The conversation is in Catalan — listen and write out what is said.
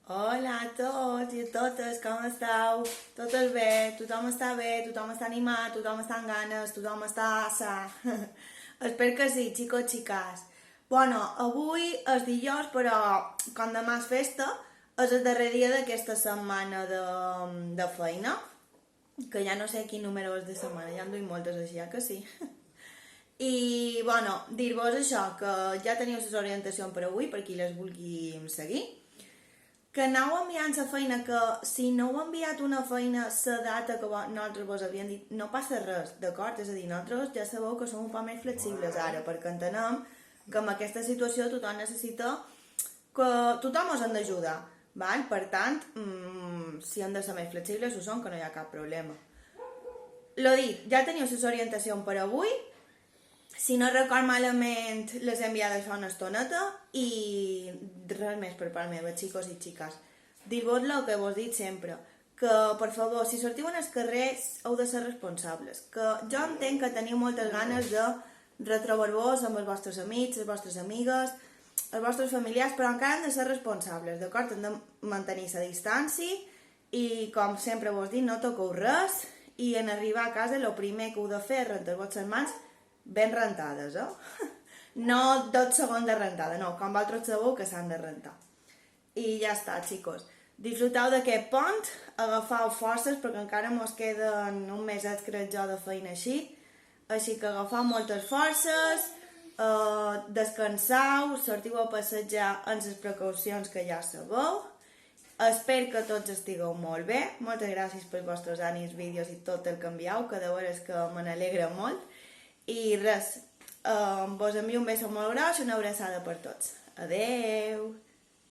Hola a tots i a totes, com esteu? Totes bé, tothom està animat, tothom està amb ganes, tothom està sa. Espero que sí, xicos, xicas. Bueno, avui és dijous, però com demà és festa, és el darrer dia d'aquesta setmana de feina, que ja no sé quin número és de setmana, ja en duim moltes així, que sí. I, bueno, dir-vos això, que ja teniu les orientacions per avui, per qui les vulgui seguir, que aneu enviant la feina, que si no heu enviat una feina la data que nosaltres vos havíem dit, no passa res, d'acord? És a dir, nosaltres ja sabeu que som un poc més flexibles ara, perquè entenem que en aquesta situació tothom necessita que tothom us han d'ajudar, val? Per tant, si han de ser més flexibles ho són, que no hi ha cap problema. Lo dit, ja teniu les orientacions per avui. Si no record malament, les he enviades fa una estoneta i res més per part meva, xicos i xiques. Dir-vos el que vos dic sempre, que, per favor, si sortiu en el carrer, heu de ser responsables. Que jo entenc que teniu moltes ganes de retrobar-vos amb els vostres amics, les vostres amigues, els vostres familiars, però encara han de ser responsables, d'acord? Han de mantenir la distància i, com sempre vos dic, no toqueu res i en arribar a casa el primer que heu de fer és rentar-vos les mans ben rentades, No 12 segons de rentada, no, com vosaltres sabeu que s'han de rentar. I ja està, xicos. Disfruteu d'aquest pont, agafau forces, perquè encara mos queden un meset, crec jo, de feina així que agafau moltes forces, descansau, sortiu a passejar amb les precaucions que ja sabeu. Espero que tots estigueu molt bé. Moltes gràcies pels vostres ànims, vídeos i tot el que envieu, que de veres que me n'alegra molt. I res, vos envio un beso molt gros i una abraçada per tots. Adeu!